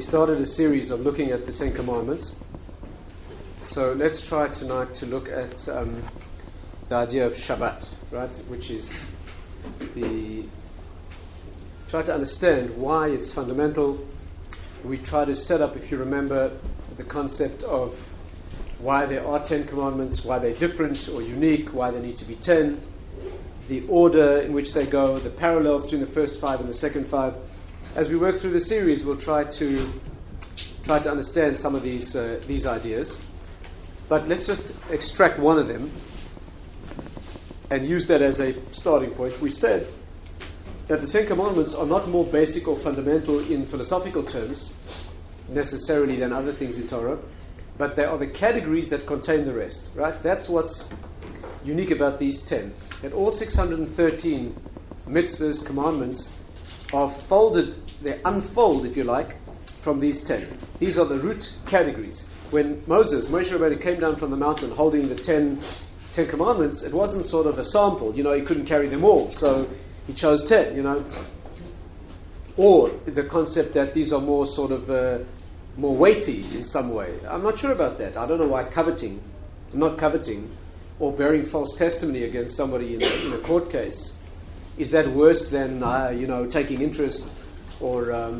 We started a series of looking at the Ten Commandments. So let's try tonight to look at the idea of Shabbat, right? Which is try to understand why it's fundamental. We try to set up, if you remember, the concept of why there are 10 commandments, why they're different or unique, why they need to be 10, the order in which they go, the parallels between the first 5 and the second 5. As we work through the series, we'll try to understand some of these ideas. But let's just extract one of them and use that as a starting point. We said that the Ten Commandments are not more basic or fundamental in philosophical terms necessarily than other things in Torah, but they are the categories that contain the rest, right? That's what's unique about these 10. That all 613 mitzvahs, commandments, are folded, they unfold, if you like, from these 10. These are the root categories. When Moshe Rabbeinu came down from the mountain holding the 10 commandments, it wasn't sort of a sample, he couldn't carry them all, so he chose 10, Or the concept that these are more sort of more weighty in some way. I'm not sure about that. I don't know why not coveting, or bearing false testimony against somebody in a court case, is that worse than taking interest or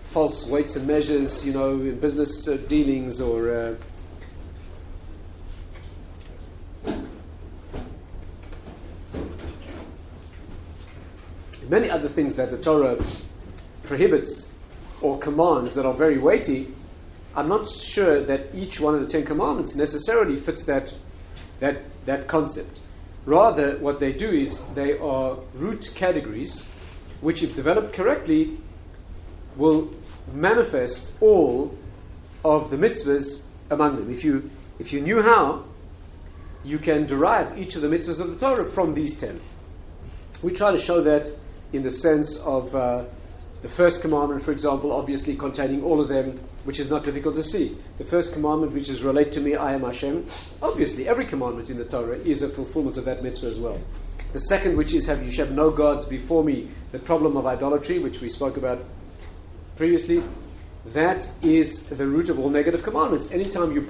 false weights and measures, in business dealings or many other things that the Torah prohibits or commands that are very weighty. I'm not sure that each one of the 10 commandments necessarily fits that concept. Rather, what they do is they are root categories which, if developed correctly, will manifest all of the mitzvahs among them. If you knew how, you can derive each of the mitzvahs of the Torah from these 10. We try to show that in the sense of the first commandment, for example, obviously containing all of them, which is not difficult to see. The first commandment, which is relate to me, I am Hashem. Obviously, every commandment in the Torah is a fulfillment of that mitzvah as well. The second, which is you shall have no gods before me, the problem of idolatry, which we spoke about previously, that is the root of all negative commandments. Anytime you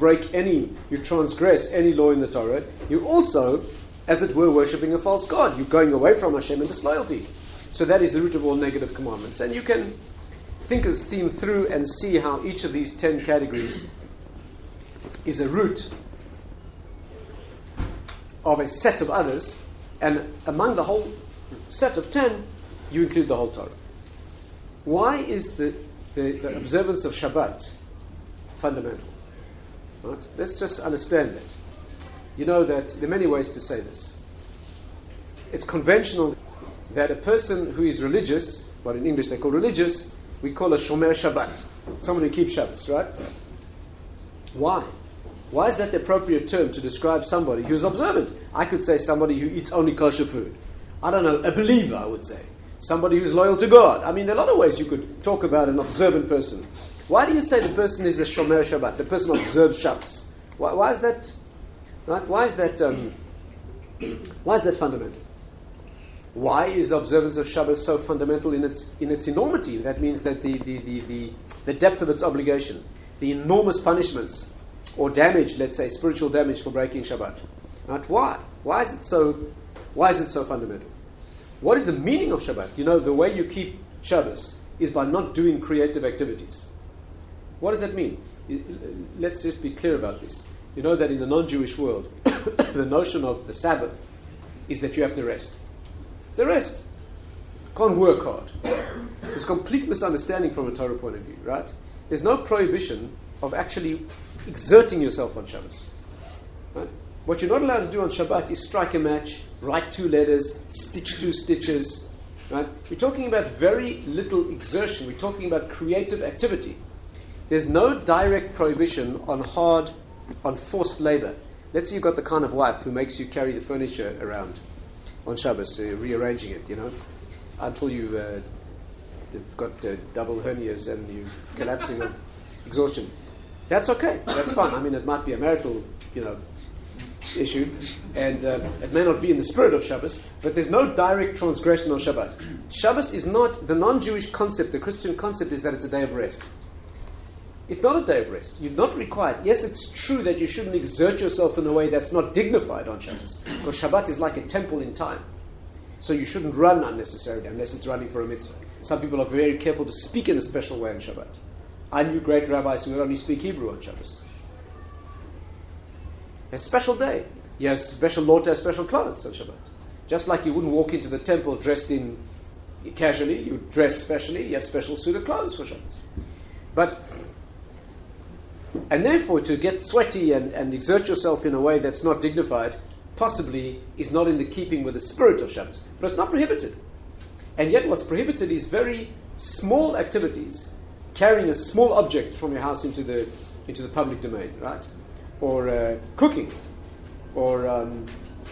you transgress any law in the Torah, you're also, as it were, worshipping a false god. You're going away from Hashem in disloyalty. So that is the root of all negative commandments. And you can think this theme through and see how each of these 10 categories is a root of a set of others. And among the whole set of 10, you include the whole Torah. Why is the observance of Shabbat fundamental? Right? Let's just understand that. You know that there are many ways to say this. It's conventional that a person who is religious, what in English they call religious, we call a shomer Shabbat, someone who keeps Shabbos, right? Why? Why is that the appropriate term to describe somebody who's observant? I could say somebody who eats only kosher food. I don't know, a believer, I would say. Somebody who's loyal to God. I mean, there are a lot of ways you could talk about an observant person. Why do you say the person is a shomer Shabbat? The person observes Shabbos. Why is that? Right? Why is that fundamental? Why is the observance of Shabbos so fundamental in its enormity? That means that the depth of its obligation, the enormous punishments or damage, let's say spiritual damage for breaking Shabbat. Right? Why? Why is it so fundamental? What is the meaning of Shabbat? The way you keep Shabbos is by not doing creative activities. What does that mean? Let's just be clear about this. You know that in the non-Jewish world, the notion of the Sabbath is that you have to rest. The rest. Can't work hard. There's complete misunderstanding from a Torah point of view, right? There's no prohibition of actually exerting yourself on Shabbos. Right? What you're not allowed to do on Shabbat is strike a match, write 2 letters, stitch 2 stitches. Right? We're talking about very little exertion. We're talking about creative activity. There's no direct prohibition on forced labor. Let's say you've got the kind of wife who makes you carry the furniture around on Shabbos, rearranging it, until you've got double hernias and you're collapsing of exhaustion. That's okay. That's fine. I mean, it might be a marital, issue, and it may not be in the spirit of Shabbos, but there's no direct transgression on Shabbat. Shabbos is not, the non-Jewish concept, the Christian concept is that it's a day of rest. It's not a day of rest. You're not required. Yes, it's true that you shouldn't exert yourself in a way that's not dignified on Shabbos, because Shabbat is like a temple in time. So you shouldn't run unnecessarily unless it's running for a mitzvah. Some people are very careful to speak in a special way on Shabbat. I knew great rabbis who would only speak Hebrew on Shabbos. A special day. You have special law to have special clothes on Shabbat. Just like you wouldn't walk into the temple dressed in casually, you dress specially, you have special suit of clothes for Shabbos. And therefore, to get sweaty and exert yourself in a way that's not dignified, possibly is not in the keeping with the spirit of Shabbos. But it's not prohibited. And yet what's prohibited is very small activities, carrying a small object from your house into the public domain, right? Or cooking, or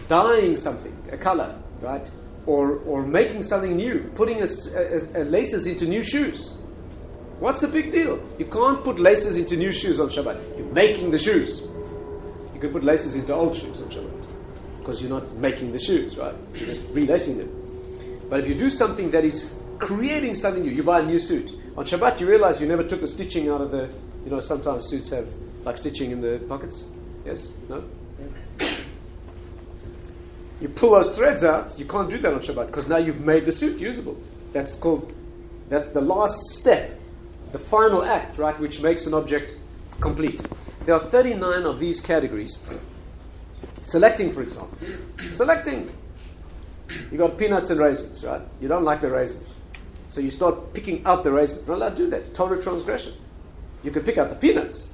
dyeing something, a color, right? Or making something new, putting laces into new shoes. What's the big deal? You can't put laces into new shoes on Shabbat. You're making the shoes. You can put laces into old shoes on Shabbat, because you're not making the shoes, right? You're just relacing them. But if you do something that is creating something new, you buy a new suit. On Shabbat, you realize you never took the stitching out of the, sometimes suits have like stitching in the pockets. Yes? No? You pull those threads out, you can't do that on Shabbat, because now you've made the suit usable. That's the last step, the final act, right, which makes an object complete. There are 39 of these categories. Selecting, for example. Selecting. You got peanuts and raisins, right? You don't like the raisins. So you start picking out the raisins. You're not allowed to do that. Torah transgression. You can pick out the peanuts.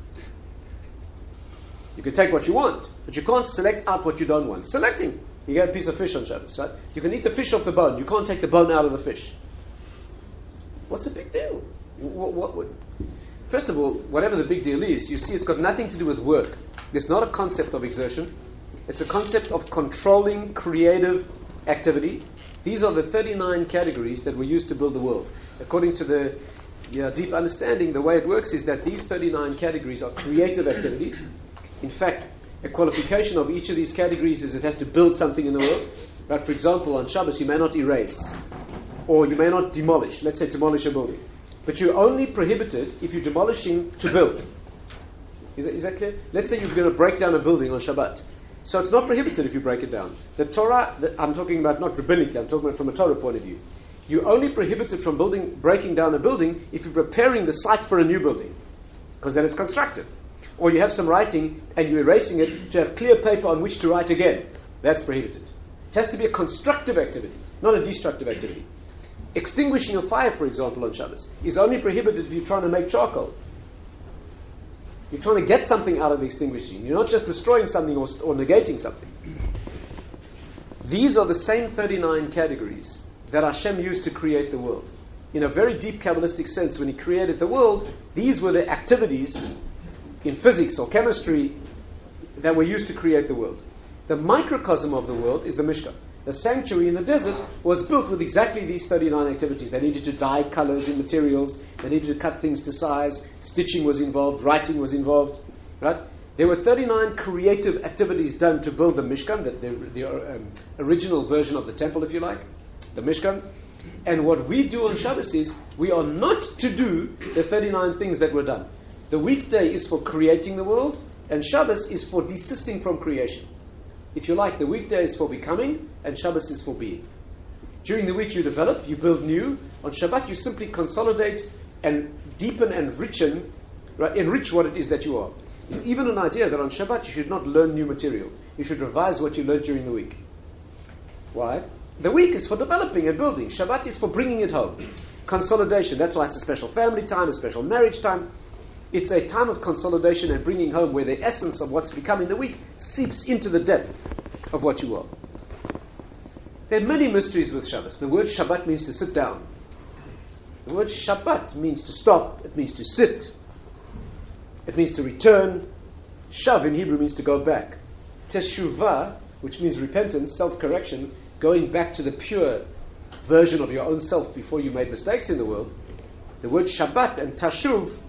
You can take what you want, but you can't select out what you don't want. Selecting. You get a piece of fish on Shabbos, right? You can eat the fish off the bone. You can't take the bone out of the fish. What's the big deal? First of all, whatever the big deal is, you see it's got nothing to do with work. It's not a concept of exertion. It's a concept of controlling creative activity. These are the 39 categories that were used to build the world. According to the deep understanding, the way it works is that these 39 categories are creative activities. In fact, a qualification of each of these categories is it has to build something in the world. Right? For example, on Shabbos, you may not erase, or you may not demolish. Let's say demolish a building. But you're only prohibited if you're demolishing to build. Is that clear? Let's say you're going to break down a building on Shabbat. So it's not prohibited if you break it down. The Torah, I'm talking about not rabbinically, I'm talking about from a Torah point of view. You're only prohibited from breaking down a building if you're preparing the site for a new building, because then it's constructed. Or you have some writing and you're erasing it to have clear paper on which to write again. That's prohibited. It has to be a constructive activity, not a destructive activity. Extinguishing a fire, for example, on Shabbos, is only prohibited if you're trying to make charcoal. You're trying to get something out of the extinguishing. You're not just destroying something or negating something. These are the same 39 categories that Hashem used to create the world. In a very deep Kabbalistic sense, when He created the world, these were the activities in physics or chemistry that were used to create the world. The microcosm of the world is the Mishkan. The sanctuary in the desert was built with exactly these 39 activities. They needed to dye colors in materials. They needed to cut things to size. Stitching was involved. Writing was involved. Right? There were 39 creative activities done to build the Mishkan, the original version of the temple, if you like, the Mishkan. And what we do on Shabbos is we are not to do the 39 things that were done. The weekday is for creating the world, and Shabbos is for desisting from creation. If you like, the weekday is for becoming, and Shabbos is for being. During the week you develop, you build new. On Shabbat you simply consolidate and deepen and enrich what it is that you are. There's even an idea that on Shabbat you should not learn new material. You should revise what you learned during the week. Why? The week is for developing and building. Shabbat is for bringing it home. Consolidation. That's why it's a special family time, a special marriage time. It's a time of consolidation and bringing home where the essence of what's becoming the week seeps into the depth of what you are. There are many mysteries with Shabbos. The word Shabbat means to sit down. The word Shabbat means to stop. It means to sit. It means to return. Shav in Hebrew means to go back. Teshuvah, which means repentance, self-correction, going back to the pure version of your own self before you made mistakes in the world. The word Shabbat and Tashuv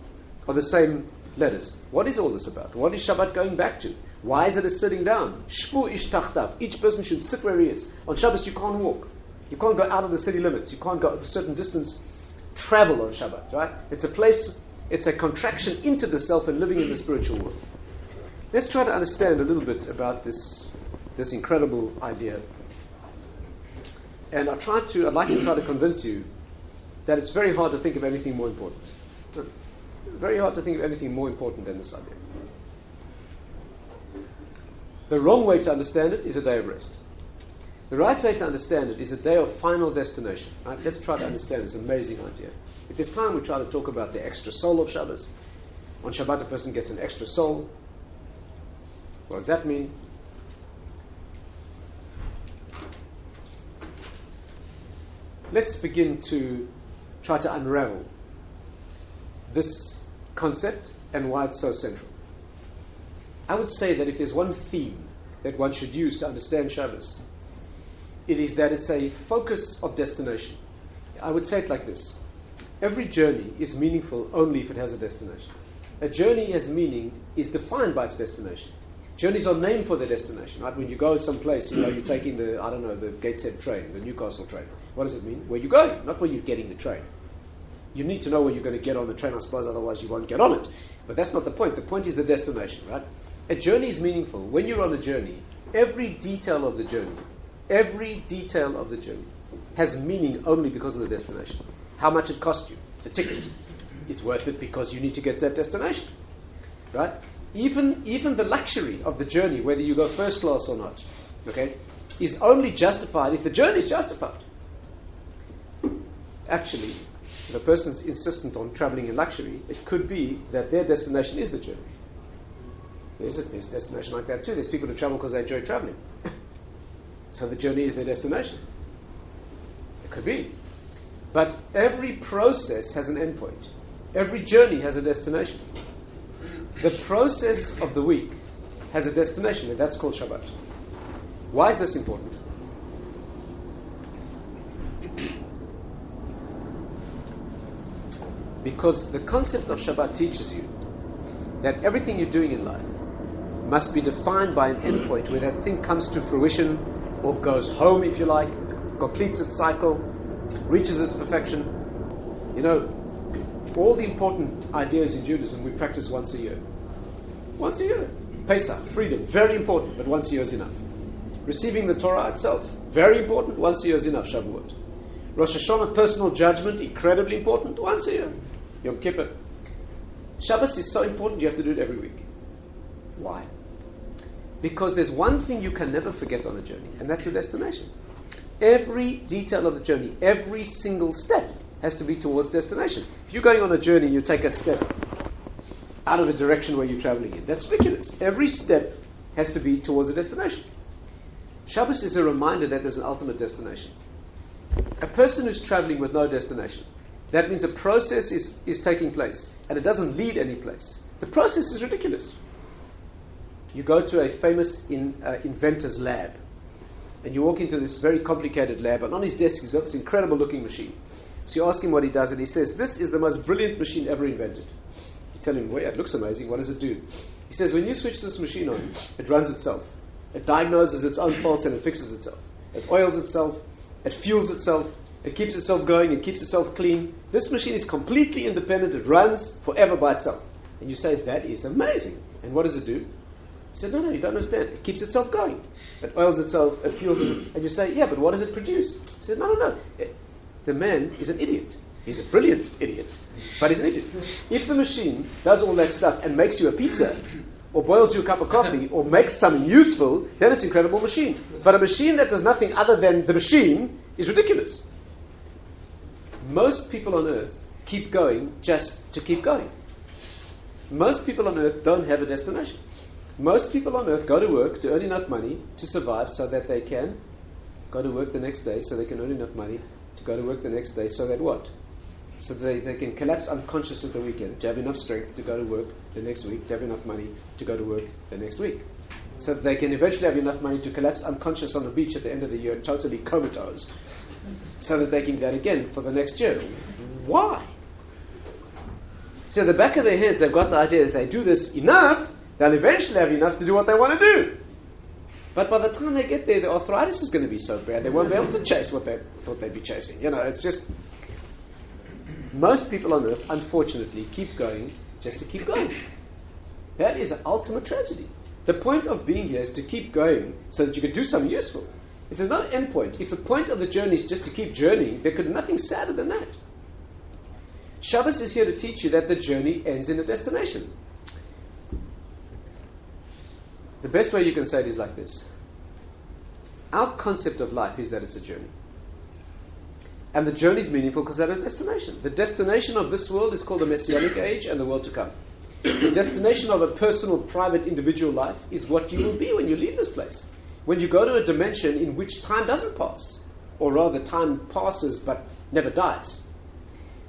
are the same letters. What is all this about? What is Shabbat going back to? Why is it a sitting down? Shvu ish tachtav. Each person should sit where he is. On Shabbos you can't walk. You can't go out of the city limits. You can't go a certain distance, travel on Shabbat, right? It's a place It's a contraction into the self and living in the spiritual world. Let's try to understand a little bit about this incredible idea. And I'd like to try to convince you that it's very hard to think of anything more important. Very hard to think of anything more important than this idea. The wrong way to understand it is a day of rest. The right way to understand it is a day of final destination. Right? Let's try to understand this amazing idea. If there's time, we try to talk about the extra soul of Shabbos. On Shabbat, a person gets an extra soul. What does that mean? Let's begin to try to unravel this concept and why it's so central. I would say that if there's one theme that one should use to understand Shabbos, it is that it's a focus of destination. I would say it like this. Every journey is meaningful only if it has a destination. A journey as meaning is defined by its destination. Journeys are named for their destination, right? When you go someplace, you're taking the Gateshead train, the Newcastle train. What does it mean? Where you're going, not where you're getting the train. You need to know where you're going to get on the train, I suppose, otherwise you won't get on it. But that's not the point. The point is the destination, right? A journey is meaningful. When you're on a journey, every detail of the journey has meaning only because of the destination. How much it cost you, the ticket. It's worth it because you need to get that destination, right? Even the luxury of the journey, whether you go first class or not, okay, is only justified if the journey is justified. Actually, if a person's insistent on traveling in luxury, it could be that their destination is the journey. There's a destination like that too. There's people who travel because they enjoy traveling. So the journey is their destination. It could be. But every process has an endpoint. Every journey has a destination. The process of the week has a destination, and that's called Shabbat. Why is this important? Because the concept of Shabbat teaches you that everything you're doing in life must be defined by an endpoint where that thing comes to fruition or goes home, if you like, completes its cycle, reaches its perfection. All the important ideas in Judaism we practice once a year. Once a year. Pesach, freedom, very important, but once a year is enough. Receiving the Torah itself, very important, once a year is enough. Shavuot. Rosh Hashanah, personal judgment, incredibly important, once a year. Yom Kippur. Shabbos is so important you have to do it every week. Why? Because there's one thing you can never forget on a journey, and that's the destination. Every detail of the journey, every single step has to be towards destination. If you're going on a journey, you take a step out of the direction where you're traveling in. That's ridiculous. Every step has to be towards a destination. Shabbos is a reminder that there's an ultimate destination. A person who's traveling with no destination, that means a process is taking place, and it doesn't lead any place. The process is ridiculous. You go to a famous inventor's lab, and you walk into this very complicated lab, and on his desk he's got this incredible looking machine. So you ask him what he does, and he says, this is the most brilliant machine ever invented. You tell him, well, it looks amazing, what does it do? He says, when you switch this machine on, it runs itself. It diagnoses its own faults and it fixes itself. It oils itself, it fuels itself, it keeps itself going, it keeps itself clean. This machine is completely independent, it runs forever by itself. And you say, that is amazing. And what does it do? He said, no, you don't understand. It keeps itself going. It oils itself, it fuels it. And you say, yeah, but what does it produce? He said, no. The man is an idiot. He's a brilliant idiot, but he's an idiot. If the machine does all that stuff and makes you a pizza, or boils you a cup of coffee, or makes something useful, then it's an incredible machine. But a machine that does nothing other than the machine is ridiculous. Most people on earth keep going just to keep going. Most people on earth don't have a destination. Most people on earth go to work to earn enough money to survive so that they can go to work the next day, so they can earn enough money to go to work the next day, so that what? So that they can collapse unconscious at the weekend, to have enough strength to go to work the next week, to have enough money to go to work the next week. So that they can eventually have enough money to collapse unconscious on the beach at the end of the year, totally comatose, so that they can do that again for the next year. Why? So at the back of their heads, they've got the idea that if they do this enough, they'll eventually have enough to do what they want to do. But by the time they get there, the arthritis is going to be so bad, they won't be able to chase what they thought they'd be chasing. It's just... Most people on earth, unfortunately, keep going just to keep going. That is an ultimate tragedy. The point of being here is to keep going so that you can do something useful. If there's no end point, if the point of the journey is just to keep journeying, there could be nothing sadder than that. Shabbos is here to teach you that the journey ends in a destination. The best way you can say it is like this. Our concept of life is that it's a journey. And the journey is meaningful because there's a destination. The destination of this world is called the Messianic age and the world to come. The destination of a personal, private, individual life is what you will be when you leave this place. When you go to a dimension in which time doesn't pass, or rather time passes but never dies.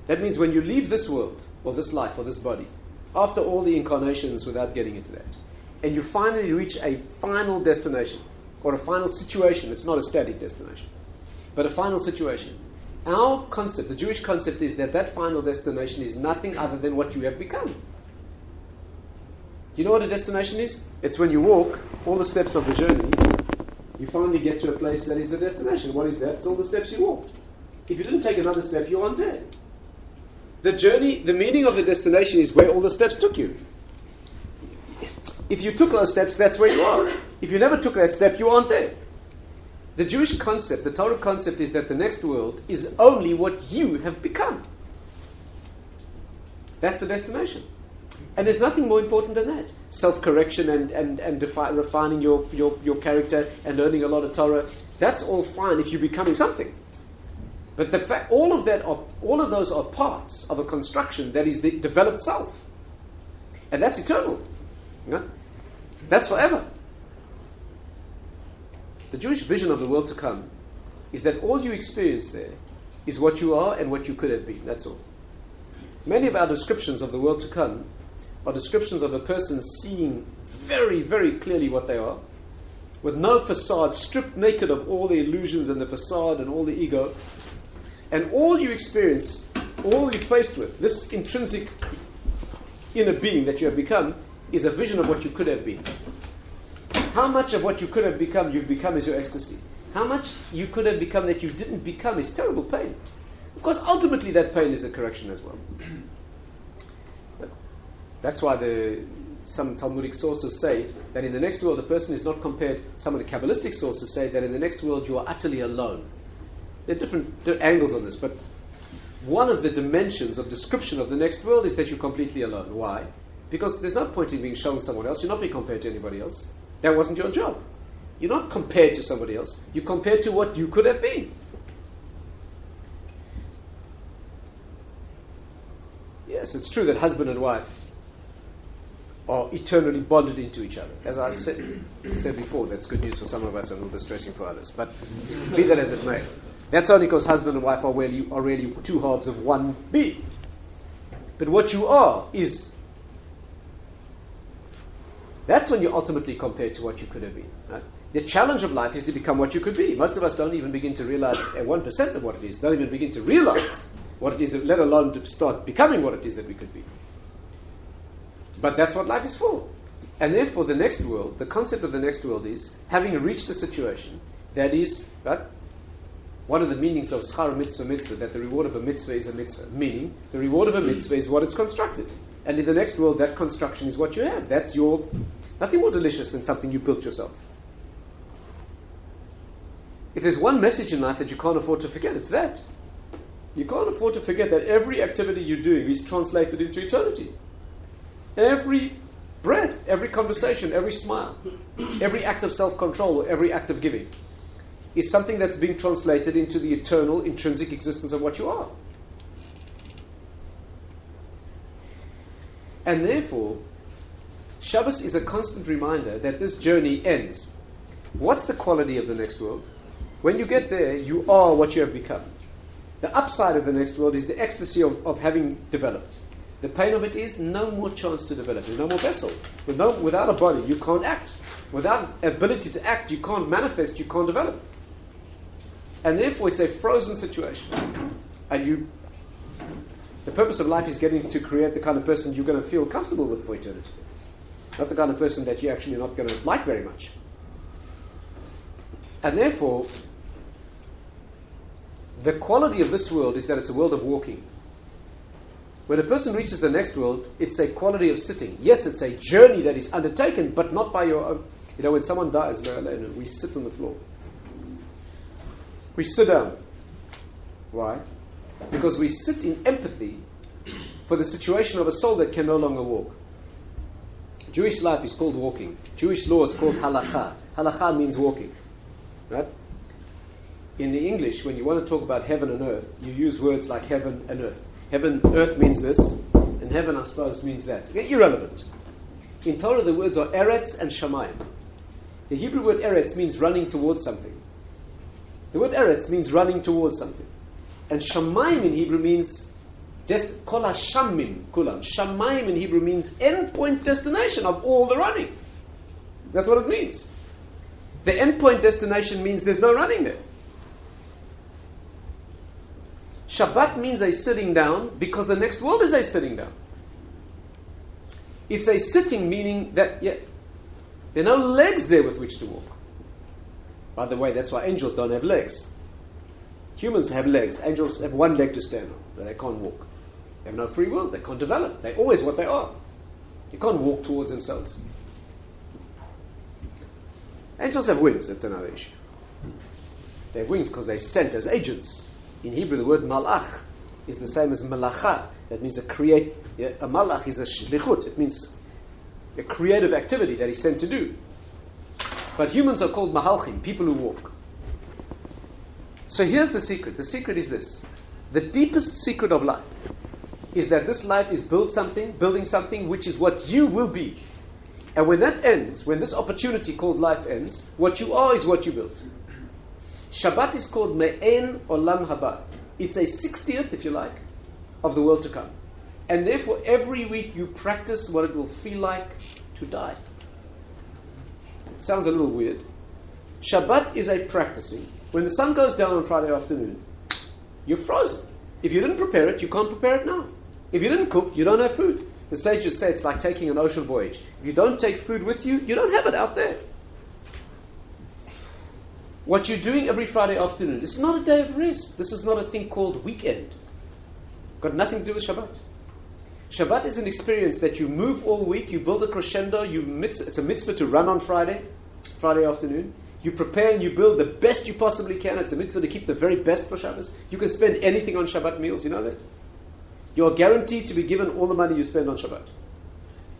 That means when you leave this world, or this life, or this body, after all the incarnations without getting into that, and you finally reach a final destination, or a final situation, it's not a static destination, but a final situation. Our concept, the Jewish concept, is that that final destination is nothing other than what you have become. Do you know what a destination is? It's when you walk all the steps of the journey, you finally get to a place that is the destination. What is that? It's all the steps you walked. If you didn't take another step, you aren't there. The journey, the meaning of the destination is where all the steps took you. If you took those steps, that's where you are. If you never took that step, you aren't there. The Jewish concept, the Torah concept, is that the next world is only what you have become. That's the destination. And there's nothing more important than that. Self-correction and refining your character and learning a lot of Torah, that's all fine if you're becoming something. But the fact, all of those are parts of a construction that is the developed self. And that's eternal. That's forever. The Jewish vision of the world to come is that all you experience there is what you are and what you could have been. That's all. Many of our descriptions of the world to come are descriptions of a person seeing very, very clearly what they are, with no facade, stripped naked of all the illusions and the facade and all the ego. And all you experience, all you're faced with, this intrinsic inner being that you have become, is a vision of what you could have been. How much of what you could have become, you've become is your ecstasy. How much you could have become that you didn't become is terrible pain. Of course, ultimately that pain is a correction as well. That's why some Talmudic sources say that in the next world, the person is not compared. Some of the Kabbalistic sources say that in the next world, you are utterly alone. There are different angles on this, but one of the dimensions of description of the next world is that you're completely alone. Why? Because there's no point in being shown someone else. You're not being compared to anybody else. That wasn't your job. You're not compared to somebody else. You're compared to what you could have been. Yes, it's true that husband and wife are eternally bonded into each other. As I said before, that's good news for some of us and a little distressing for others. But be that as it may, that's only because husband and wife are really two halves of one being. But what you are is, that's when you're ultimately compared to what you could have been. Right? The challenge of life is to become what you could be. Most of us don't even begin to realize 1% of what it is. Don't even begin to realize what it is, let alone to start becoming what it is that we could be. But that's what life is for. And therefore the next world, the concept of the next world is having reached a situation that is, right, one of the meanings of schar mitzvah, that the reward of a mitzvah is a mitzvah. Meaning, the reward of a mitzvah is what it's constructed. And in the next world, that construction is what you have. That's nothing more delicious than something you built yourself. If there's one message in life that you can't afford to forget, it's that. You can't afford to forget that every activity you're doing is translated into eternity. Every breath, every conversation, every smile, every act of self-control, or every act of giving is something that's being translated into the eternal, intrinsic existence of what you are. And therefore, Shabbos is a constant reminder that this journey ends. What's the quality of the next world? When you get there, you are what you have become. The upside of the next world is the ecstasy of having developed. The pain of it is no more chance to develop. There's no more vessel. Without a body, you can't act. Without ability to act, you can't manifest, you can't develop. And therefore, it's a frozen situation. And the purpose of life is getting to create the kind of person you're going to feel comfortable with for eternity. Not the kind of person that you're actually not going to like very much. And therefore, the quality of this world is that it's a world of walking. When a person reaches the next world, it's a quality of sitting. Yes, it's a journey that is undertaken, but not by your own. You know, when someone dies, we sit on the floor. We sit down. Why? Because we sit in empathy for the situation of a soul that can no longer walk. Jewish life is called walking. Jewish law is called halakha. Halakha means walking. Right? In the English, when you want to talk about heaven and earth, you use words like heaven and earth. Heaven, earth means this, and heaven, I suppose, means that. Okay? Irrelevant. In Torah, the words are eretz and shamayim. The Hebrew word eretz means running towards something. The word eretz means running towards something. And shamayim in Hebrew means kol hashamim kulam. Shamayim in Hebrew means endpoint destination of all the running. That's what it means. The endpoint destination means there's no running there. Shabbat means a sitting down because the next world is a sitting down. It's a sitting, meaning that there are no legs there with which to walk. By the way, that's why angels don't have legs. Humans have legs. Angels have one leg to stand on, but they can't walk. They have no free will. They can't develop. They're always what they are. They can't walk towards themselves. Angels have wings. That's another issue. They have wings because they're sent as agents. In Hebrew, the word malach is the same as malacha. That means a malach is a shlichut. It means a creative activity that he's sent to do. But humans are called mahalchim, people who walk. So here's the secret. The secret is this. The deepest secret of life is that this life is building something which is what you will be. And when that ends, when this opportunity called life ends, what you are is what you built. Shabbat is called Me'en Olam Haba. It's a 60th, if you like, of the world to come. And therefore, every week you practice what it will feel like to die. It sounds a little weird. Shabbat is a practicing. When the sun goes down on Friday afternoon, you're frozen. If you didn't prepare it, you can't prepare it now. If you didn't cook, you don't have food. The sages say it's like taking an ocean voyage. If you don't take food with you, you don't have it out there. What you're doing every Friday afternoon is not a day of rest. This is not a thing called weekend. Got nothing to do with Shabbat. Shabbat is an experience that you move all week, you build a crescendo, it's a mitzvah to run on Friday afternoon. You prepare and you build the best you possibly can. It's a mitzvah to keep the very best for Shabbos. You can spend anything on Shabbat meals, you know that? You are guaranteed to be given all the money you spend on Shabbat.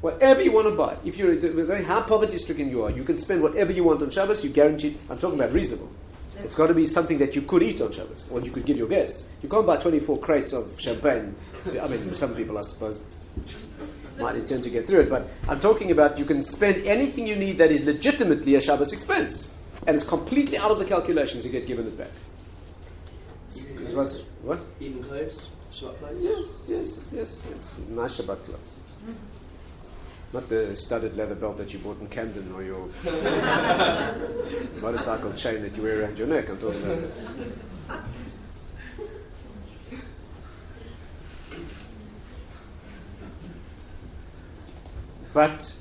Whatever you want to buy. If you're very how poverty stricken you are, you can spend whatever you want on Shabbos. You're guaranteed. I'm talking about reasonable. It's got to be something that you could eat on Shabbos, or you could give your guests. You can't buy 24 crates of champagne. I mean, some people, I suppose, might intend to get through it, but I'm talking about you can spend anything you need that is legitimately a Shabbos expense, and it's completely out of the calculations. You get given it back. What? Even clothes? Shabbat clothes? Yes. Nice Shabbat clothes. Not the studded leather belt that you bought in Camden or your motorcycle chain that you wear around your neck. I'm talking about that. But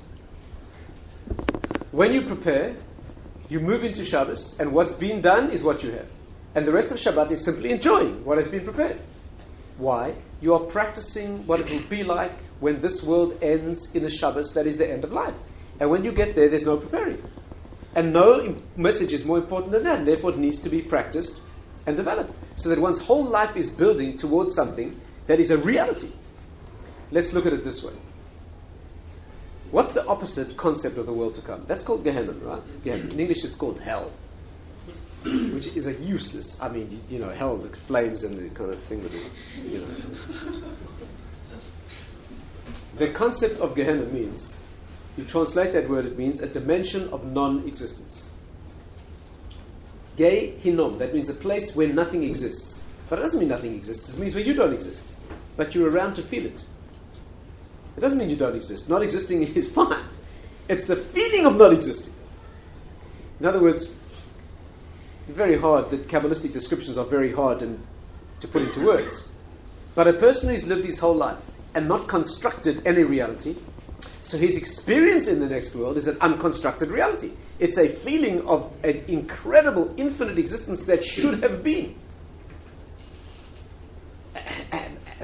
when you prepare, you move into Shabbos, and what's been done is what you have. And the rest of Shabbat is simply enjoying what has been prepared. Why? You are practicing what it will be like when this world ends in a Shabbos that is the end of life. And when you get there, there's no preparing. And no message is more important than that. And therefore, it needs to be practiced and developed. So that one's whole life is building towards something that is a reality. Let's look at it this way. What's the opposite concept of the world to come? That's called Gehenna, right? Gehenna. In English, it's called hell. Which is a useless, hell, the flames and the kind of thing with it, The concept of Gehenna means, you translate that word, it means a dimension of non-existence. Gei hinom, that means a place where nothing exists. But it doesn't mean nothing exists, it means where you don't exist. But you're around to feel it. It doesn't mean you don't exist. Not existing is fine. It's the feeling of not existing. In other words, very hard, the Kabbalistic descriptions are very hard to put into words. But a person who's lived his whole life and not constructed any reality, so his experience in the next world is an unconstructed reality. It's a feeling of an incredible, infinite existence that should have been.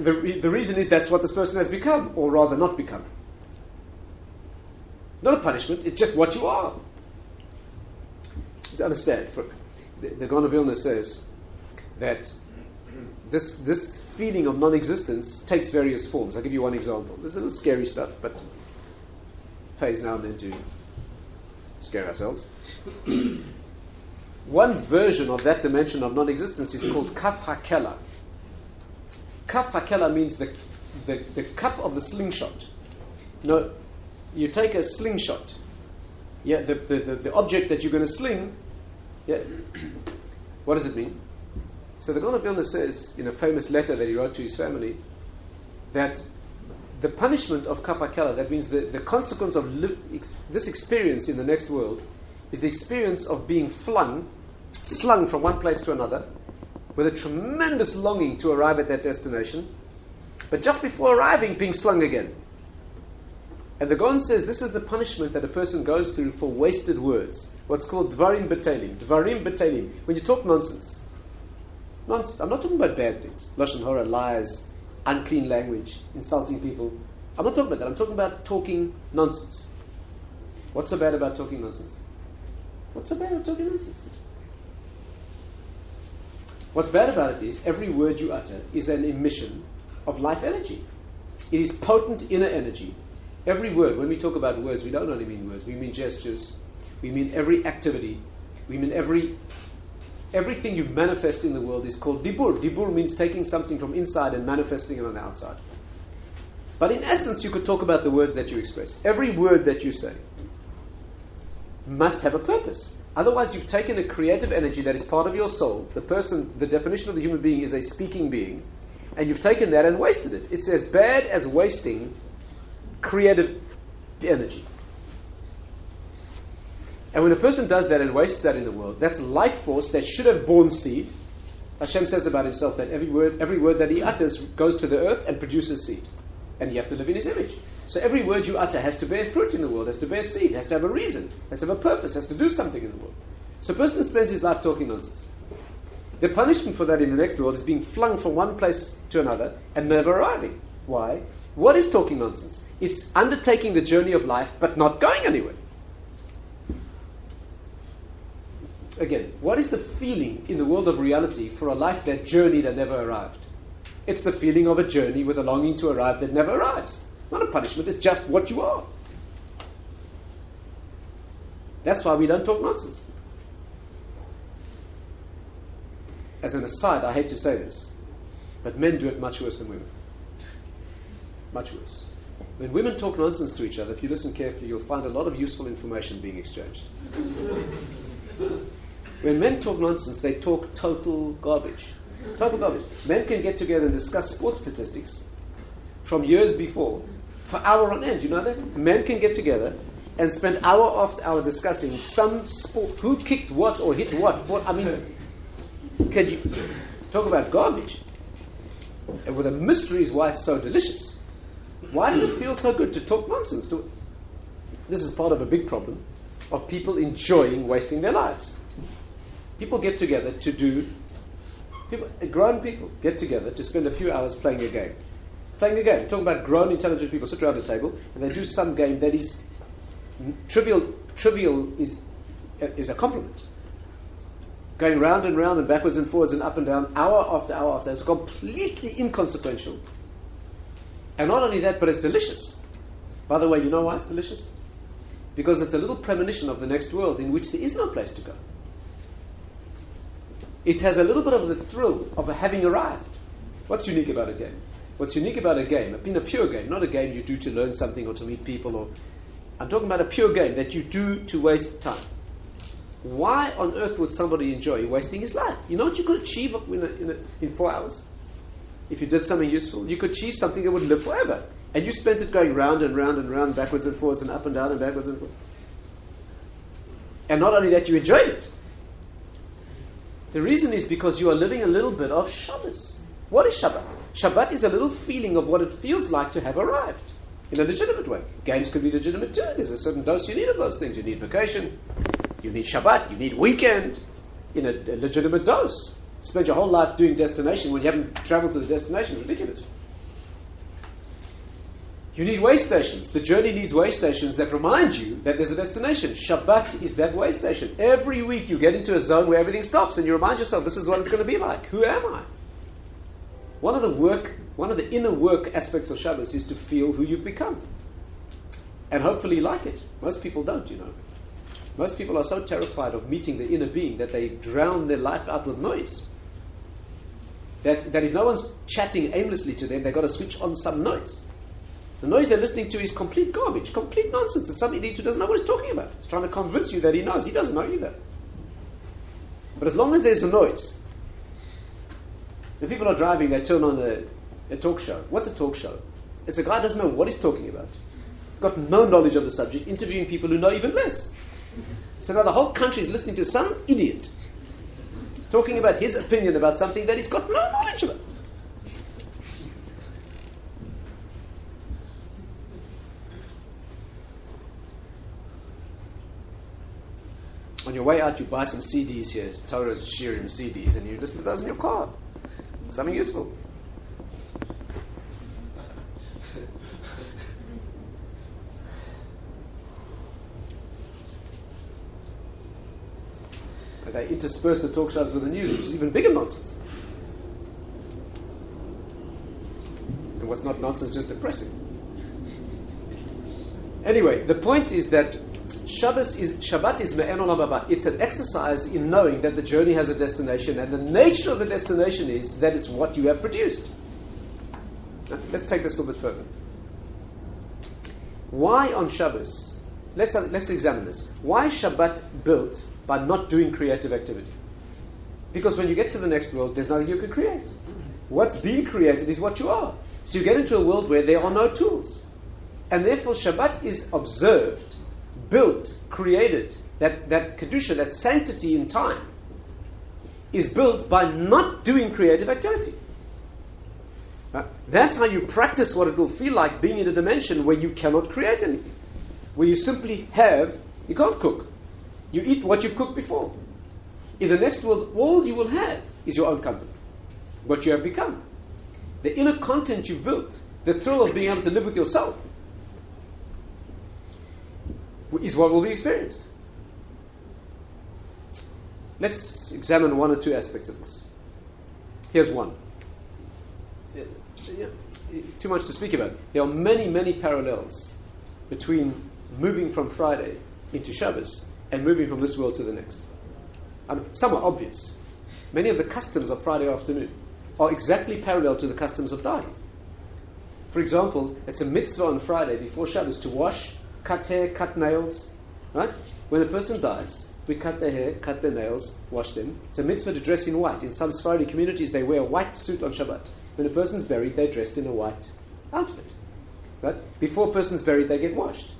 And the reason is that's what this person has become, or rather not become. Not a punishment, it's just what you are. To understand, the Gaon of Vilna says that this feeling of non-existence takes various forms. I'll give you one example. This is a little scary stuff, but pays now and then to scare ourselves. One version of that dimension of non-existence is called Kaf HaKela. Kaf HaKela means the cup of the slingshot. No, you take a slingshot. Yeah, the object that you're going to sling. Yeah, what does it mean? So the Gaon of Vilna says in a famous letter that he wrote to his family that the punishment of Kaf HaKela, that means the consequence of this experience in the next world, is the experience of being slung from one place to another, with a tremendous longing to arrive at that destination, but just before arriving, being slung again. And the Gaon says this is the punishment that a person goes through for wasted words, what's called dvarim betelim. Dvarim betelim. When you talk nonsense. Nonsense. I'm not talking about bad things. Lashon hara, lies, unclean language, insulting people. I'm not talking about that. I'm talking about talking nonsense. What's so bad about talking nonsense? What's so bad about talking nonsense? What's bad about it is every word you utter is an emission of life energy. It is potent inner energy. Every word, when we talk about words, we don't only mean words. We mean gestures. We mean every activity. We mean everything you manifest in the world is called dibur. Dibur means taking something from inside and manifesting it on the outside. But in essence, you could talk about the words that you express. Every word that you say must have a purpose. Otherwise, you've taken a creative energy that is part of your soul. The definition of the human being is a speaking being, and you've taken that and wasted it. It's as bad as wasting creative energy. And when a person does that and wastes that in the world, that's life force that should have borne seed. Hashem says about himself that every word that he utters goes to the earth and produces seed. And you have to live in his image. So every word you utter has to bear fruit in the world, has to bear seed, has to have a reason, has to have a purpose, has to do something in the world. So a person spends his life talking nonsense. The punishment for that in the next world is being flung from one place to another and never arriving. Why? What is talking nonsense? It's undertaking the journey of life but not going anywhere. Again, what is the feeling in the world of reality for a life that journeyed and never arrived? It's the feeling of a journey with a longing to arrive that never arrives. Not a punishment, it's just what you are. That's why we don't talk nonsense. As an aside, I hate to say this, but men do it much worse than women. Much worse. When women talk nonsense to each other, if you listen carefully, you'll find a lot of useful information being exchanged. When men talk nonsense, they talk total garbage. Total garbage. Men can get together and discuss sports statistics from years before for hour on end. You know that? Men can get together and spend hour after hour discussing some sport, who kicked what or hit what. Can you talk about garbage? And with the mystery is why it's so delicious. Why does it feel so good to talk nonsense? This is part of a big problem of people enjoying wasting their lives. People get together to do... grown people get together to spend a few hours playing a game. Playing a game. Talking about grown, intelligent people sit around a table and they do some game that is trivial. Trivial is a compliment. Going round and round and backwards and forwards and up and down, hour after hour after. It's completely inconsequential. And not only that, but it's delicious. By the way, you know why it's delicious? Because it's a little premonition of the next world in which there is no place to go. It has a little bit of the thrill of having arrived. What's unique about a game? What's unique about a game, in a pure game, not a game you do to learn something or to meet people, I'm talking about a pure game that you do to waste time. Why on earth would somebody enjoy wasting his life? You know what you could achieve in 4 hours? If you did something useful, you could achieve something that would live forever. And you spent it going round and round and round, backwards and forwards and up and down and backwards and forwards. And not only that, you enjoyed it. The reason is because you are living a little bit of Shabbos. What is Shabbat? Shabbat is a little feeling of what it feels like to have arrived in a legitimate way. Games could be legitimate too. There's a certain dose you need of those things. You need vacation, you need Shabbat, you need weekend in a legitimate dose. Spend your whole life doing destination when you haven't traveled to the destination is ridiculous. You need way stations. The journey needs way stations that remind you that there's a destination. Shabbat is that way station. Every week you get into a zone where everything stops and you remind yourself, this is what it's going to be like. Who am I? One of the inner work aspects of Shabbos is to feel who you've become. And hopefully you like it. Most people don't, Most people are so terrified of meeting the inner being that they drown their life out with noise. That if no one's chatting aimlessly to them, they've got to switch on some noise. The noise they're listening to is complete garbage, complete nonsense. It's some idiot who doesn't know what he's talking about. He's trying to convince you that he knows. He doesn't know either. But as long as there's a noise, when people are driving, they turn on a talk show. What's a talk show? It's a guy who doesn't know what he's talking about. Got no knowledge of the subject, interviewing people who know even less. So now the whole country is listening to some idiot talking about his opinion about something that he's got no knowledge about. On your way out, you buy some CDs here, Torah's Shirim CDs, and you listen to those in your car. Something useful. They intersperse the talk shows with the news, which is even bigger nonsense. And what's not nonsense, just depressing. Anyway, the point is that Shabbat is me'en olam haba. It's an exercise in knowing that the journey has a destination, and the nature of the destination is that it's what you have produced. Let's take this a little bit further. Why on Shabbos? Let's examine this. Why is Shabbat built by not doing creative activity? Because when you get to the next world, there's nothing you can create. What's being created is what you are. So you get into a world where there are no tools. And therefore Shabbat is observed, built, created. That kedusha, that sanctity in time, is built by not doing creative activity. That's how you practice what it will feel like being in a dimension where you cannot create anything. Where you simply you can't cook. You eat what you've cooked before. In the next world, all you will have is your own company. What you have become. The inner content you've built, the thrill of being able to live with yourself, is what will be experienced. Let's examine one or two aspects of this. Here's one. Too much to speak about. There are many, many parallels between moving from Friday into Shabbos and moving from this world to the next. Some are obvious. Many of the customs of Friday afternoon are exactly parallel to the customs of dying. For example, it's a mitzvah on Friday before Shabbos to wash, cut hair, cut nails. Right? When a person dies, we cut their hair, cut their nails, wash them. It's a mitzvah to dress in white. In some Sephardi communities, they wear a white suit on Shabbat. When a person's buried, they're dressed in a white outfit. Right? Before a person's buried, they get washed.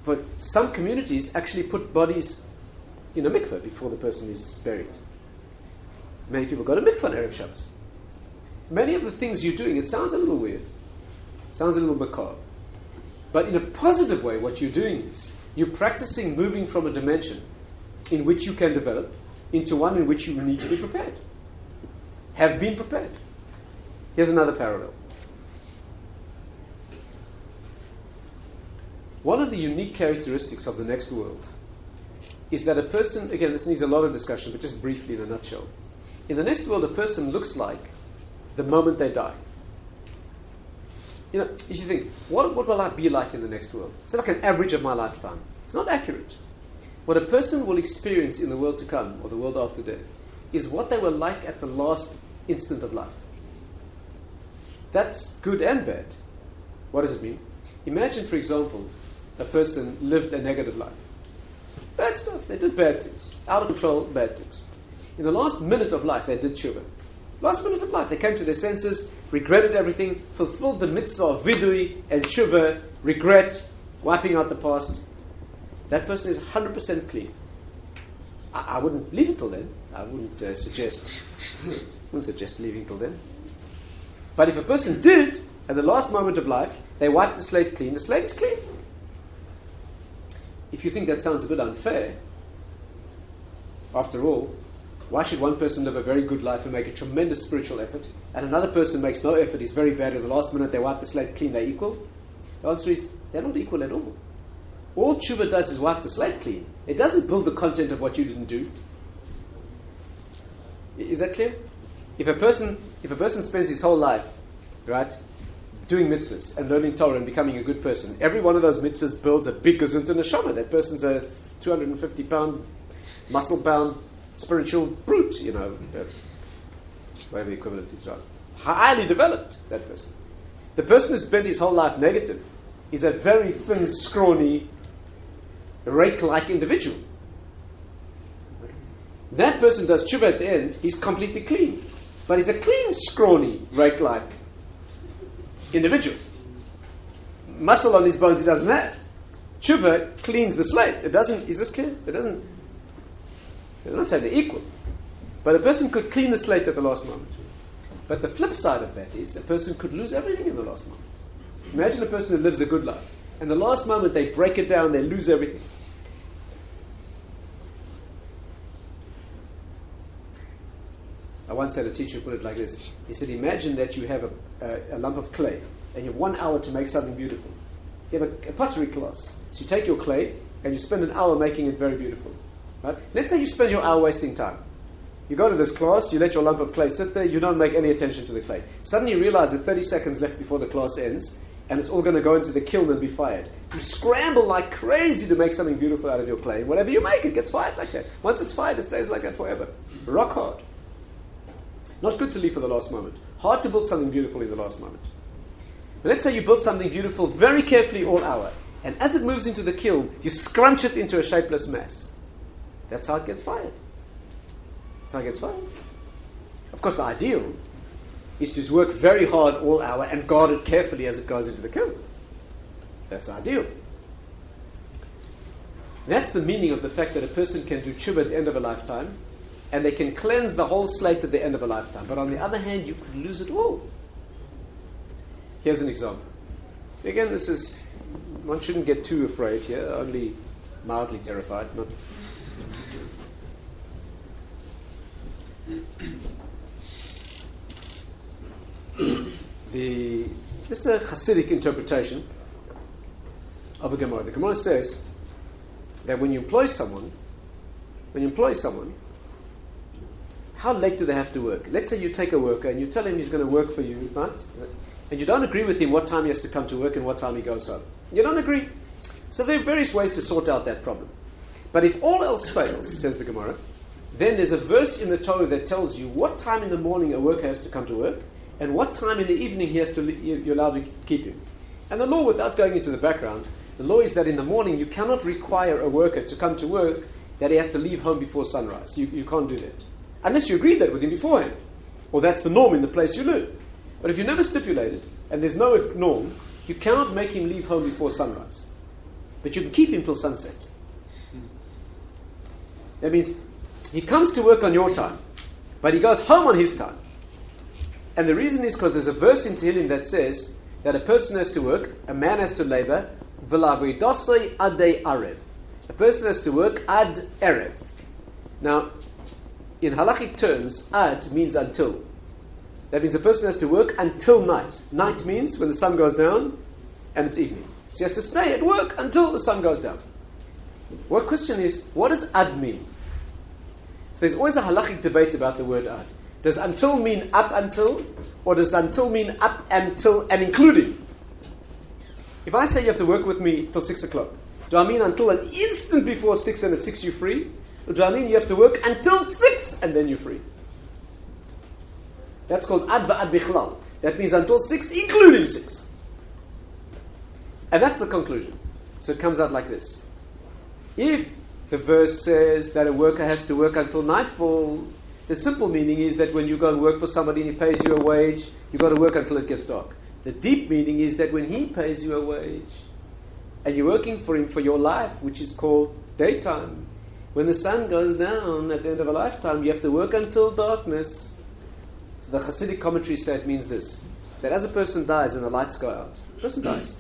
But some communities actually put bodies in a mikveh before the person is buried. Many people go to mikveh on Erev Shabbos. Many of the things you're doing, it sounds a little weird. Sounds a little macabre. But in a positive way, what you're doing is you're practicing moving from a dimension in which you can develop into one in which you need to be prepared. Have been prepared. Here's another parallel. One of the unique characteristics of the next world is that a person, again, this needs a lot of discussion, but just briefly in a nutshell. In the next world, a person looks like the moment they die. If you think, what will I be like in the next world? It's like an average of my lifetime. It's not accurate. What a person will experience in the world to come, or the world after death, is what they were like at the last instant of life. That's good and bad. What does it mean? Imagine, for example, a person lived a negative life. Bad stuff. They did bad things. Out of control, bad things. In the last minute of life, they did tshuva. Last minute of life, they came to their senses, regretted everything, fulfilled the mitzvah of vidui and tshuva, regret, wiping out the past. That person is 100% clean. I wouldn't leave it till then. I wouldn't suggest leaving till then. But if a person did, at the last moment of life, they wiped the slate clean, the slate is clean. If you think that sounds a bit unfair, after all, Why should one person live a very good life and make a tremendous spiritual effort, and another person makes no effort, is very bad, at the last minute they wipe the slate clean, they're equal? The answer is, they're not equal at all. All tshuva does is wipe the slate clean. It doesn't build the content of what you didn't do. Is that clear? If a person spends his whole life, right, doing mitzvahs and learning Torah and becoming a good person, every one of those mitzvahs builds a big gesundte neshama. That person's a 250-pound, muscle-bound, spiritual brute, whatever the equivalent is, right? Highly developed, that person. The person who spent his whole life negative is a very thin, scrawny, rake-like individual. That person does tshuva at the end, he's completely clean. But he's a clean, scrawny, rake-like individual. Muscle on his bones he doesn't have. Tshuva cleans the slate. It doesn't, is this clear? It doesn't, I'm not saying they're equal. But a person could clean the slate at the last moment. But the flip side of that is a person could lose everything in the last moment. Imagine a person who lives a good life. And the last moment they break it down, they lose everything. I once had a teacher put it like this. He said, imagine that you have a lump of clay and you have 1 hour to make something beautiful. You have a pottery class. So you take your clay and you spend an hour making it very beautiful. Right? Let's say you spend your hour wasting time. You go to this class, you let your lump of clay sit there, you don't make any attention to the clay. Suddenly you realize that 30 seconds left before the class ends, and it's all going to go into the kiln and be fired. You scramble like crazy to make something beautiful out of your clay. Whatever you make, it gets fired like that. Once it's fired, it stays like that forever. Rock hard. Not good to leave for the last moment. Hard to build something beautiful in the last moment. But let's say you build something beautiful very carefully all hour, and as it moves into the kiln, you scrunch it into a shapeless mass. That's how it gets fired. That's how it gets fired. Of course, the ideal is to work very hard all hour and guard it carefully as it goes into the kiln. That's ideal. That's the meaning of the fact that a person can do tshuva at the end of a lifetime, and they can cleanse the whole slate at the end of a lifetime. But on the other hand, you could lose it all. Here's an example. Again, one shouldn't get too afraid here, only mildly terrified. This is a Hasidic interpretation of a Gemara. The Gemara says that when you employ someone, how late do they have to work? Let's say you take a worker and you tell him he's going to work for you, right? And you don't agree with him what time he has to come to work and what time he goes home. You don't agree. So there are various ways to sort out that problem. But if all else fails, says the Gemara, then there's a verse in the Torah that tells you what time in the morning a worker has to come to work and what time in the evening you're allowed to keep him. And the law, without going into the background, the law is that in the morning you cannot require a worker to come to work that he has to leave home before sunrise. You can't do that. Unless you agreed that with him beforehand. Or that's the norm in the place you live. But if you never stipulated, and there's no norm, you cannot make him leave home before sunrise. But you can keep him till sunset. That means he comes to work on your time, but he goes home on his time. And the reason is because there's a verse in Tehillim that says that a person has to work, a man has to labor, v'la'avoidosai adei arev. A person has to work ad erev. Now, in halachic terms, ad means until. That means a person has to work until night. Night means when the sun goes down and it's evening. So he has to stay at work until the sun goes down. What question is, what does ad mean? So there's always a halachic debate about the word ad. Does until mean up until? Or does until mean up until and including? If I say you have to work with me till 6 o'clock, do I mean until an instant before 6 and at 6 you're free? Or do I mean you have to work until 6 and then you're free? That's called ad va'ad bichlal. That means until 6, including 6. And that's the conclusion. So it comes out like this. If the verse says that a worker has to work until nightfall, the simple meaning is that when you go and work for somebody and he pays you a wage, you've got to work until it gets dark. The deep meaning is that when he pays you a wage and you're working for him for your life, which is called daytime, when the sun goes down at the end of a lifetime, you have to work until darkness. So the Hasidic commentary say it means this, that as a person dies and the lights go out, a person dies,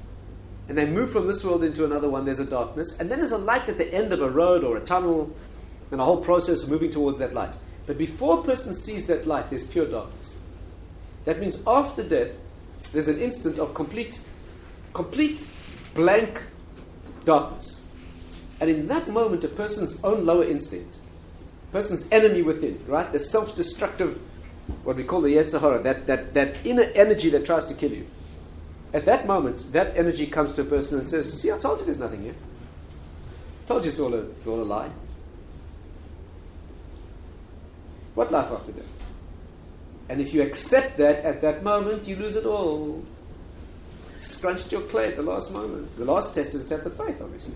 and they move from this world into another one, there's a darkness, and then there's a light at the end of a road or a tunnel, and a whole process of moving towards that light. But before a person sees that light, there's pure darkness. That means after death, there's an instant of complete blank darkness. And in that moment, a person's own lower instinct, person's enemy within, right? The self-destructive, what we call the Yetzer Hara, that inner energy that tries to kill you. At that moment, that energy comes to a person and says, see, I told you there's nothing here. I told you it's all a lie. What life after death? And if you accept that at that moment, you lose it all. Scrunched your clay at the last moment. The last test is a test of faith, obviously.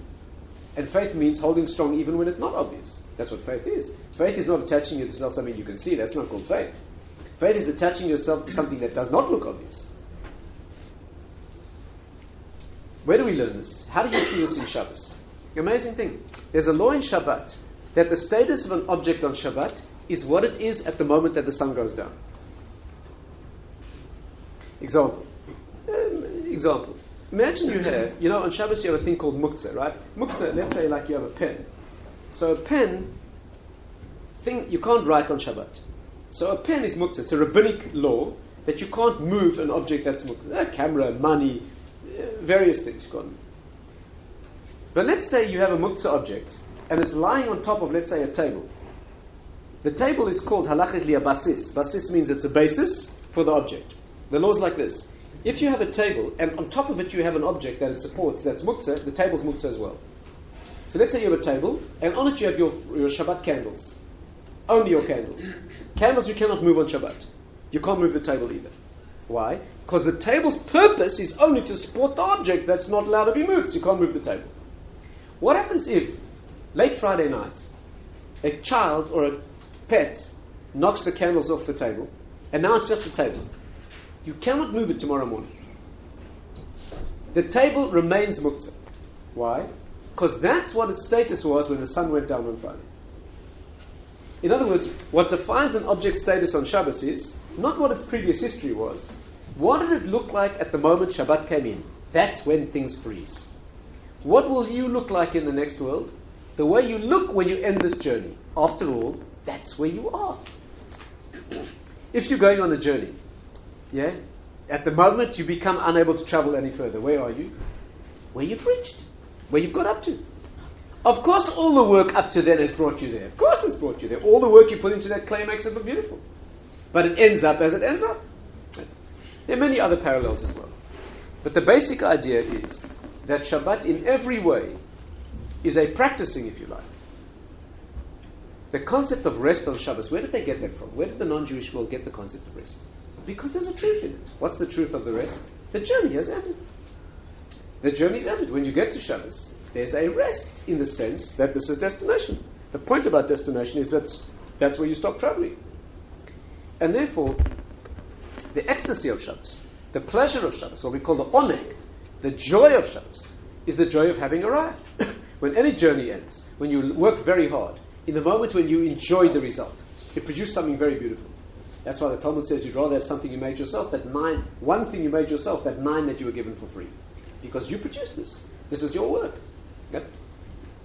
And faith means holding strong even when it's not obvious. That's what faith is. Faith is not attaching yourself to something you can see. That's not called faith. Faith is attaching yourself to something that does not look obvious. Where do we learn this? How do you see this in Shabbos? Amazing thing. There's a law in Shabbat that the status of an object on Shabbat is what it is at the moment that the sun goes down. Example. Imagine you have, on Shabbos you have a thing called muktzah, right? Muktzah, let's say like you have a pen. So a pen, you can't write on Shabbat. So a pen is muktzah. It's a rabbinic law that you can't move an object that's muktzah. A camera, money, various things you can't move. But let's say you have a muktzah object and it's lying on top of, let's say, a table. The table is called halachically a basis. Basis means it's a basis for the object. The law is like this. If you have a table and on top of it you have an object that it supports that's muktzah, the table's muktzah as well. So let's say you have a table and on it you have your Shabbat candles. Only your candles. Candles you cannot move on Shabbat. You can't move the table either. Why? Because the table's purpose is only to support the object that's not allowed to be moved, so you can't move the table. What happens if, late Friday night, a child or a pet knocks the candles off the table, and now it's just a table? You cannot move it tomorrow morning. The table remains muktzah. Why? Because that's what its status was when the sun went down on Friday. In other words, what defines an object's status on Shabbos is not what its previous history was. What did it look like at the moment Shabbat came in? That's when things freeze. What will you look like in the next world? The way you look when you end this journey. After all, that's where you are. If you're going on a journey, at the moment you become unable to travel any further, where are you? Where you've reached. Where you've got up to. Of course all the work up to then has brought you there. Of course it's brought you there. All the work you put into that clay makes it look beautiful. But it ends up as it ends up. There are many other parallels as well. But the basic idea is that Shabbat in every way is a practicing, if you like. The concept of rest on Shabbos, where did they get that from? Where did the non-Jewish world get the concept of rest? Because there's a truth in it. What's the truth of the rest? The journey has ended. The journey's ended. When you get to Shabbos, there's a rest in the sense that this is destination. The point about destination is that's where you stop traveling. And therefore, the ecstasy of Shabbos, the pleasure of Shabbos, what we call the oneg, the joy of Shabbos, is the joy of having arrived. When any journey ends, when you work very hard, in the moment when you enjoy the result, it produces something very beautiful. That's why the Talmud says you'd rather have something you made yourself, one thing you made yourself, that 9 that you were given for free. Because you produced this. This is your work. Okay?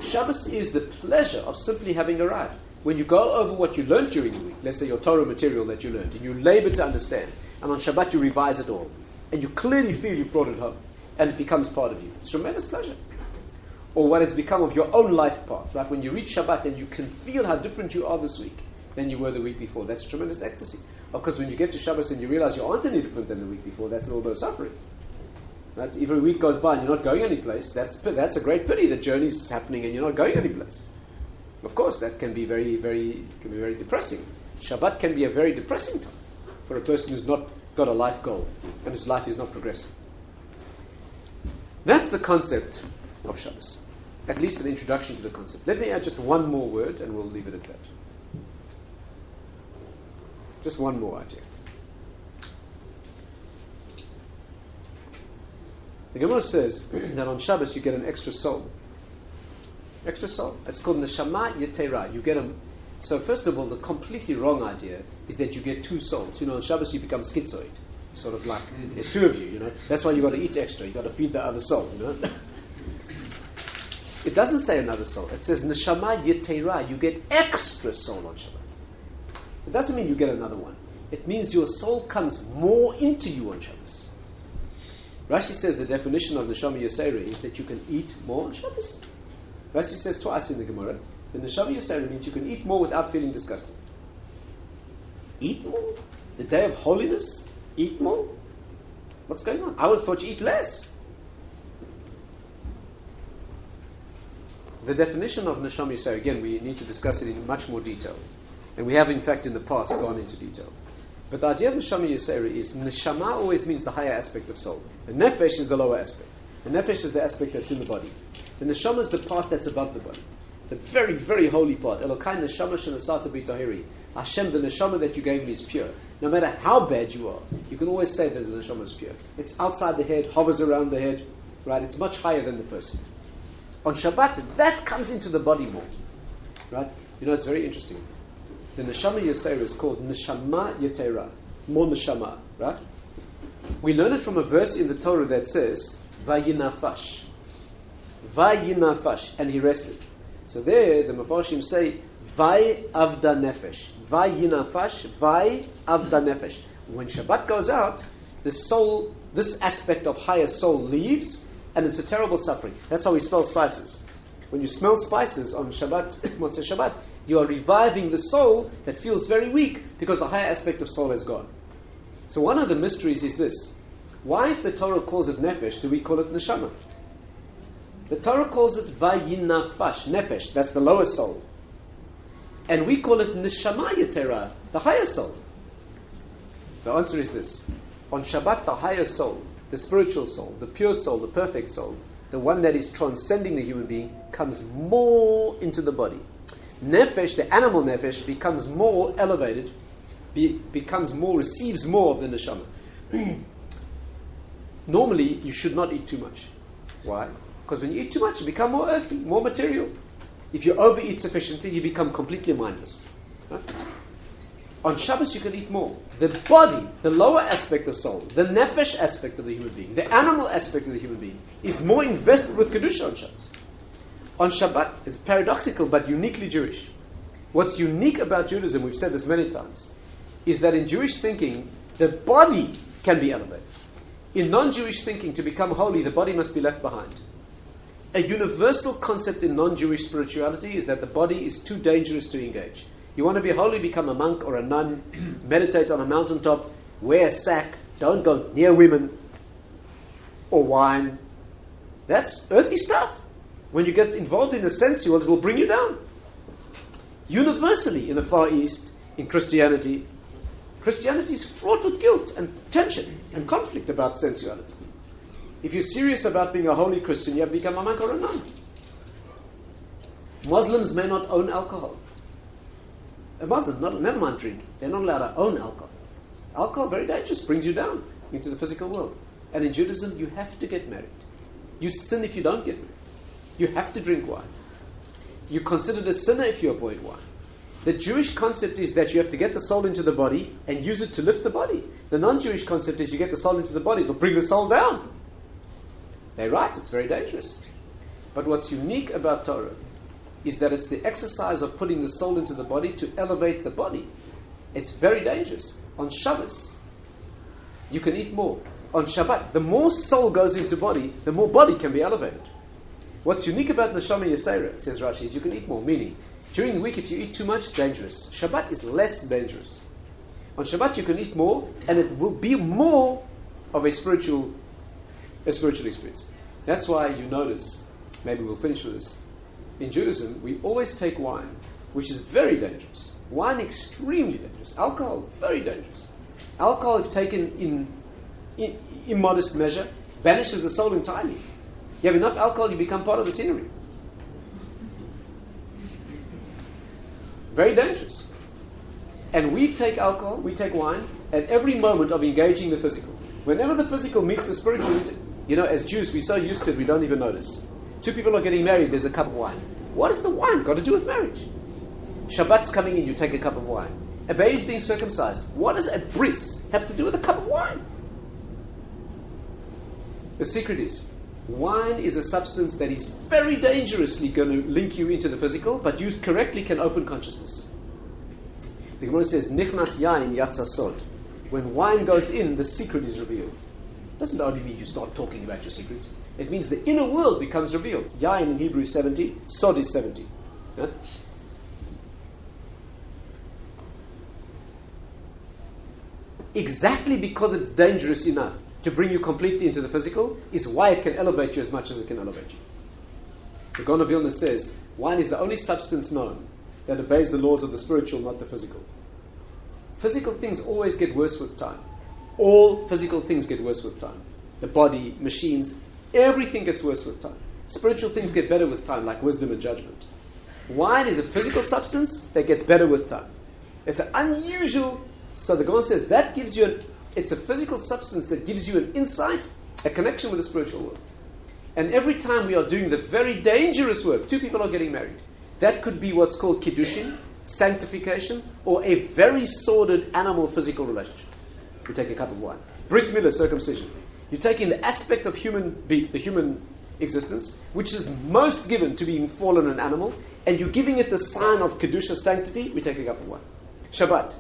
Shabbos is the pleasure of simply having arrived. When you go over what you learned during the week, let's say your Torah material that you learned, and you labor to understand, and on Shabbat you revise it all, and you clearly feel you brought it home, and it becomes part of you. It's tremendous pleasure. Or what has become of your own life path, right? When you reach Shabbat and you can feel how different you are this week than you were the week before, that's tremendous ecstasy. Of course, when you get to Shabbos and you realize you aren't any different than the week before, that's a little bit of suffering. Right? Every week goes by and you're not going any place. That's a great pity. The journey's happening and you're not going any place. Of course, that can be very depressing. Shabbat can be a very depressing time for a person who's not got a life goal and whose life is not progressing. That's the concept of Shabbos. At least an introduction to the concept. Let me add just one more word and we'll leave it at that. Just one more idea. The Gemara says that on Shabbos you get an extra soul. Extra soul. It's called Neshama Yetera. You get a. So first of all, the completely wrong idea is that you get 2 souls. On Shabbos you become schizoid. Sort of like, there's 2 of you, That's why you got to eat extra. You got to feed the other soul, It doesn't say another soul. It says Neshama Yetera. You get extra soul on Shabbat. It doesn't mean you get another one. It means your soul comes more into you on Shabbos. Rashi says the definition of Neshama Yosera is that you can eat more on Shabbos. Rashi says twice in the Gemara, the Neshama Yosera means you can eat more without feeling disgusted. Eat more? The day of holiness? Eat more? What's going on? I would have thought you eat less. The definition of Neshama Yosera, again, we need to discuss it in much more detail. And we have, in fact, in the past gone into detail. But the idea of Neshama Yosera is, Neshama always means the higher aspect of soul. The Nefesh is the lower aspect. The Nefesh is the aspect that's in the body. The Neshama is the part that's above the body. The very, very holy part. Elokai Neshama Shenasata B'Tahiri. Hashem, the Neshama that you gave me is pure. No matter how bad you are, you can always say that the Neshama is pure. It's outside the head, hovers around the head, right? It's much higher than the person. On Shabbat, that comes into the body more, right? You know, it's very interesting. The Neshama Yosera is called Neshama Yetera, more Neshama, right? We learn it from a verse in the Torah that says, Vayinafash. Vayinafash, and he rested. So there, the Mefarshim say, Vay Avda Nefesh. Vayinafash, Vay Avda Nefesh. When Shabbat goes out, the soul, this aspect of higher soul leaves, and it's a terrible suffering. That's how we smell spices. When you smell spices on Shabbat, Motzei Shabbat, you are reviving the soul that feels very weak because the higher aspect of soul has gone. So one of the mysteries is this. Why, if the Torah calls it Nefesh, do we call it Neshama? The Torah calls it Vayinafash, Nefesh, that's the lower soul. And we call it Neshama Yetera, the higher soul. The answer is this. On Shabbat, the higher soul, the spiritual soul, the pure soul, the perfect soul, the one that is transcending the human being, comes more into the body. Nefesh, the animal nefesh, becomes more elevated, receives more of the neshama. Normally, you should not eat too much. Why? Because when you eat too much, you become more earthy, more material. If you overeat sufficiently, you become completely mindless. Right? On Shabbos, you can eat more. The body, the lower aspect of soul, the nefesh aspect of the human being, the animal aspect of the human being, is more invested with Kedusha on Shabbos. On Shabbat, it's paradoxical but uniquely Jewish. What's unique about Judaism, we've said this many times, is that in Jewish thinking, the body can be elevated. In non-Jewish thinking, to become holy, the body must be left behind. A universal concept in non-Jewish spirituality is that the body is too dangerous to engage. You want to be holy, become a monk or a nun, meditate on a mountaintop, wear a sack, don't go near women or wine. That's earthy stuff. When you get involved in the sensual, it will bring you down. Universally, in the Far East, in Christianity is fraught with guilt and tension and conflict about sensuality. If you're serious about being a holy Christian, you have to become a monk or a nun. Muslims may not own alcohol. A Muslim, never mind drink, they're not allowed to own alcohol. Alcohol, very dangerous, brings you down into the physical world. And in Judaism, you have to get married. You sin if you don't get married. You have to drink wine. You're considered a sinner if you avoid wine. The Jewish concept is that you have to get the soul into the body and use it to lift the body. The non-Jewish concept is you get the soul into the body, it'll bring the soul down. They're right, it's very dangerous. But what's unique about Torah is that it's the exercise of putting the soul into the body to elevate the body. It's very dangerous. On Shabbos, you can eat more. On Shabbat, the more soul goes into body, the more body can be elevated. What's unique about Neshama Yosera, says Rashi, is you can eat more. Meaning, during the week, if you eat too much, dangerous. Shabbat is less dangerous. On Shabbat, you can eat more, and it will be more of a spiritual experience. That's why you notice, maybe we'll finish with this, in Judaism, we always take wine, which is very dangerous. Wine, extremely dangerous. Alcohol, very dangerous. Alcohol, if taken in immodest measure, banishes the soul entirely. You have enough alcohol, you become part of the scenery. Very dangerous. And we take alcohol, we take wine, at every moment of engaging the physical. Whenever the physical meets the spiritual, as Jews, we're so used to it, we don't even notice. Two people are getting married, there's a cup of wine. What has the wine got to do with marriage? Shabbat's coming in, you take a cup of wine. A baby's being circumcised. What does a bris have to do with a cup of wine? The secret is, wine is a substance that is very dangerously going to link you into the physical, but used correctly can open consciousness. The Gemara says, Nichnas yain yatsa sod. When wine goes in, the secret is revealed. Doesn't only mean you start talking about your secrets. It means the inner world becomes revealed. Yain in Hebrew is 70, sod is 70. Right? Exactly because it's dangerous enough to bring you completely into the physical is why it can elevate you as much as it can elevate you. The Gaon of Vilna says, wine is the only substance known that obeys the laws of the spiritual, not the physical. Physical things always get worse with time. All physical things get worse with time. The body, machines, everything gets worse with time. Spiritual things get better with time, like wisdom and judgment. Wine is a physical substance that gets better with time. It's an unusual, so the Gaon says, that gives you it's a physical substance that gives you an insight, a connection with the spiritual world. And every time we are doing the very dangerous work, two people are getting married. That could be what's called kiddushin, sanctification, or a very sordid animal physical relationship. You take a cup of wine. Bris milah, circumcision. You're taking the aspect of the human existence, which is most given to being fallen and animal, and you're giving it the sign of kedusha, sanctity. We take a cup of wine. Shabbat.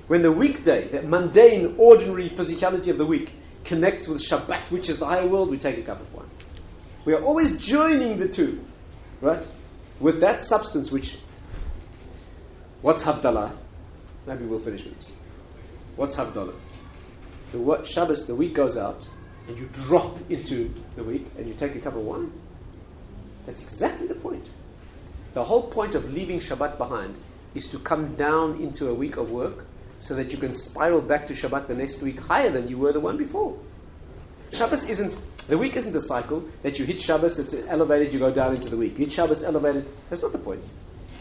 When the weekday, the mundane, ordinary physicality of the week, connects with Shabbat, which is the higher world, we take a cup of wine. We are always joining the two, right? With that substance, which, what's Havdalah? Maybe we'll finish with this. What's Havdalah? Shabbos, the week goes out, and you drop into the week, and you take a cup of wine. That's exactly the point. The whole point of leaving Shabbat behind is to come down into a week of work, so that you can spiral back to Shabbat the next week higher than you were the one before. The week isn't a cycle that you hit Shabbos, it's elevated, you go down into the week. You hit Shabbos, elevated. That's not the point.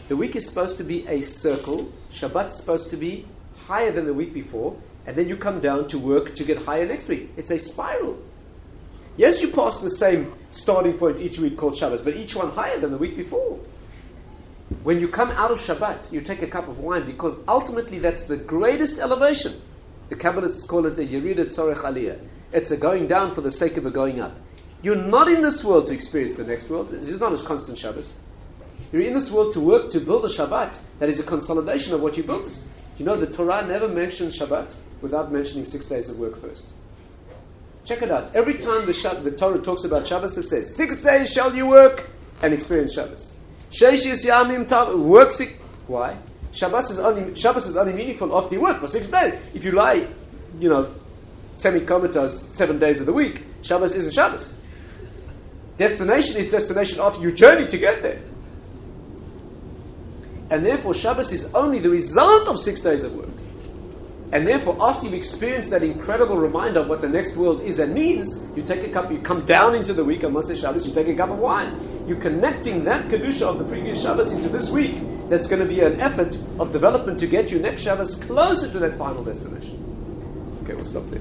The week is supposed to be a circle. Shabbat's supposed to be higher than the week before, and then you come down to work to get higher next week. It's a spiral. Yes, you pass the same starting point each week called Shabbos, but each one higher than the week before. When you come out of Shabbat, you take a cup of wine because ultimately that's the greatest elevation. The Kabbalists call it a Yerida Tzorech Aliyah. It's a going down for the sake of a going up. You're not in this world to experience the next world. This is not as constant Shabbos. You're in this world to work to build a Shabbat that is a consolidation of what you built. You know, the Torah never mentions Shabbat without mentioning 6 days of work first. Check it out. Every time the Torah talks about Shabbos, it says, 6 days shall you work and experience Shabbos. Sheishis yamim tav, work 6. Why? Shabbos is only meaningful after you work for 6 days. If you lie, semi-comatose 7 days of the week, Shabbos isn't Shabbos. Destination is destination after you journey to get there. And therefore Shabbos is only the result of 6 days of work. And therefore after you've experienced that incredible reminder of what the next world is and means, you take a cup, you come down into the week on Motzei Shabbos, you take a cup of wine. You're connecting that Kedusha of the previous Shabbos into this week. That's going to be an effort of development to get you next Shabbos closer to that final destination. Okay, we'll stop there.